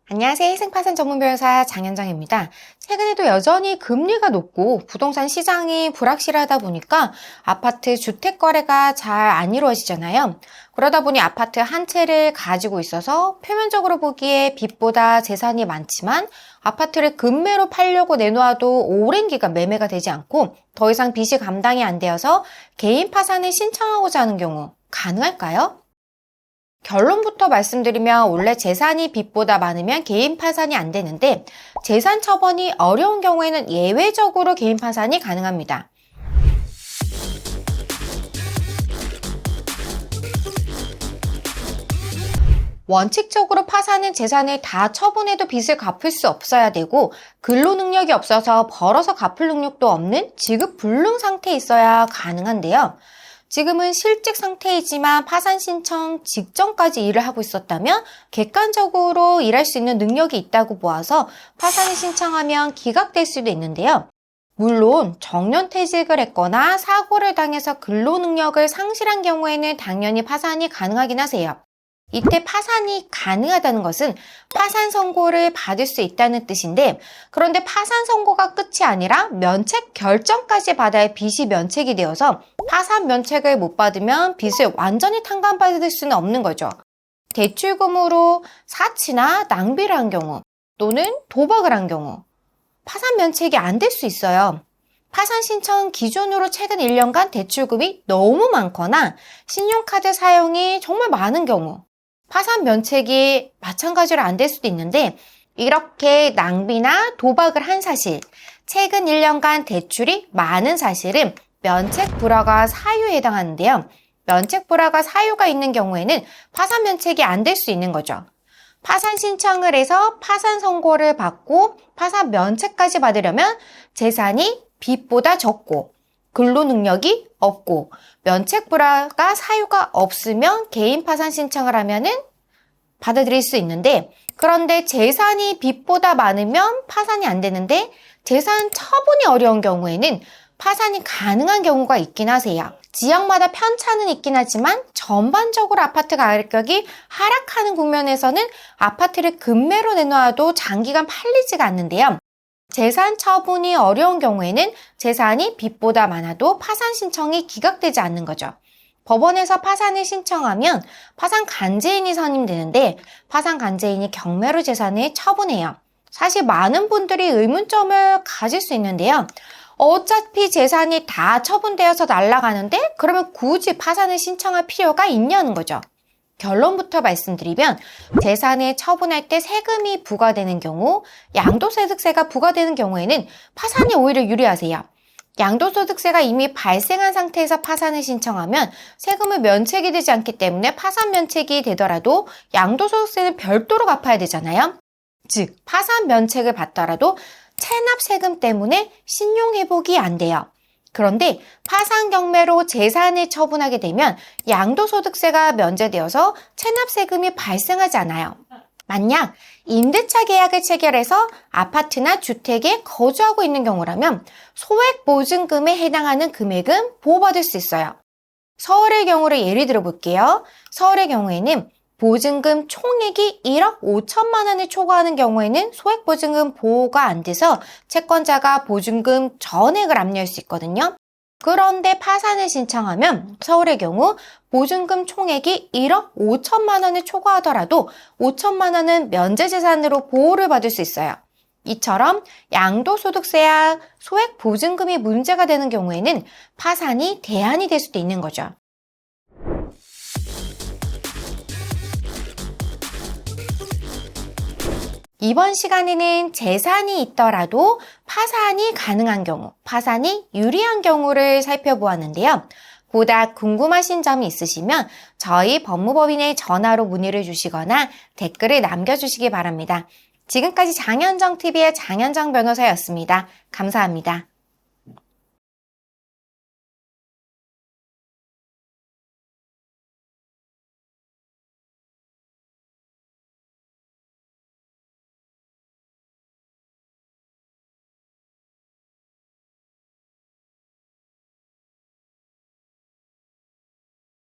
안녕하세요. 희생파산 전문 변호사 장현정입니다. 최근에도 여전히 금리가 높고 부동산 시장이 불확실하다 보니까 아파트 주택 거래가 잘 안 이루어지잖아요. 그러다 보니 아파트 한 채를 가지고 있어서 표면적으로 보기에 빚보다 재산이 많지만 아파트를 급매로 팔려고 내놓아도 오랜 기간 매매가 되지 않고 더 이상 빚이 감당이 안 되어서 개인 파산을 신청하고자 하는 경우 가능할까요? 결론부터 말씀드리면 원래 재산이 빚보다 많으면 개인 파산이 안 되는데 재산 처분이 어려운 경우에는 예외적으로 개인 파산이 가능합니다. 원칙적으로 파산은 재산을 다 처분해도 빚을 갚을 수 없어야 되고 근로 능력이 없어서 벌어서 갚을 능력도 없는 지급 불능 상태에 있어야 가능한데요. 지금은 실직 상태이지만 파산 신청 직전까지 일을 하고 있었다면 객관적으로 일할 수 있는 능력이 있다고 보아서 파산을 신청하면 기각될 수도 있는데요. 물론 정년퇴직을 했거나 사고를 당해서 근로 능력을 상실한 경우에는 당연히 파산이 가능하긴 하세요. 이때 파산이 가능하다는 것은 파산 선고를 받을 수 있다는 뜻인데 그런데 파산 선고가 끝이 아니라 면책 결정까지 받아야 빚이 면책이 되어서 파산 면책을 못 받으면 빚을 완전히 탕감받을 수는 없는 거죠. 대출금으로 사치나 낭비를 한 경우 또는 도박을 한 경우 파산 면책이 안 될 수 있어요. 파산 신청 기준으로 최근 1년간 대출금이 너무 많거나 신용카드 사용이 정말 많은 경우 파산 면책이 마찬가지로 안 될 수도 있는데 이렇게 낭비나 도박을 한 사실, 최근 1년간 대출이 많은 사실은 면책 불허가 사유에 해당하는데요. 면책 불허가 사유가 있는 경우에는 파산 면책이 안 될 수 있는 거죠. 파산 신청을 해서 파산 선고를 받고 파산 면책까지 받으려면 재산이 빚보다 적고 근로 능력이 없고 면책 불허가 사유가 없으면 개인 파산 신청을 하면은 받아들일 수 있는데 그런데 재산이 빚보다 많으면 파산이 안 되는데 재산 처분이 어려운 경우에는 파산이 가능한 경우가 있긴 하세요. 지역마다 편차는 있긴 하지만 전반적으로 아파트 가격이 하락하는 국면에서는 아파트를 급매로 내놓아도 장기간 팔리지가 않는데요. 재산 처분이 어려운 경우에는 재산이 빚보다 많아도 파산 신청이 기각되지 않는 거죠. 법원에서 파산을 신청하면 파산 간제인이 선임되는데 파산 간제인이 경매로 재산을 처분해요. 사실 많은 분들이 의문점을 가질 수 있는데요. 어차피 재산이 다 처분되어서 날아가는데 그러면 굳이 파산을 신청할 필요가 있냐는 거죠. 결론부터 말씀드리면 재산을 처분할 때 세금이 부과되는 경우 양도소득세가 부과되는 경우에는 파산이 오히려 유리하세요. 양도소득세가 이미 발생한 상태에서 파산을 신청하면 세금을 면책이 되지 않기 때문에 파산 면책이 되더라도 양도소득세는 별도로 갚아야 되잖아요. 즉 파산 면책을 받더라도 체납 세금 때문에 신용회복이 안 돼요. 그런데 파산 경매로 재산을 처분하게 되면 양도소득세가 면제되어서 체납세금이 발생하지 않아요. 만약 임대차 계약을 체결해서 아파트나 주택에 거주하고 있는 경우라면 소액보증금에 해당하는 금액은 보호받을 수 있어요. 서울의 경우를 예를 들어 볼게요. 서울의 경우에는 보증금 총액이 1억 5천만 원을 초과하는 경우에는 소액보증금 보호가 안 돼서 채권자가 보증금 전액을 압류할 수 있거든요. 그런데 파산을 신청하면 서울의 경우 보증금 총액이 1억 5천만 원을 초과하더라도 5천만 원은 면제재산으로 보호를 받을 수 있어요. 이처럼 양도소득세야 소액보증금이 문제가 되는 경우에는 파산이 대안이 될 수도 있는 거죠. 이번 시간에는 재산이 있더라도 파산이 가능한 경우, 파산이 유리한 경우를 살펴보았는데요. 보다 궁금하신 점이 있으시면 저희 법무법인에 전화로 문의를 주시거나 댓글을 남겨주시기 바랍니다. 지금까지 장현정TV의 장현정 변호사였습니다. 감사합니다.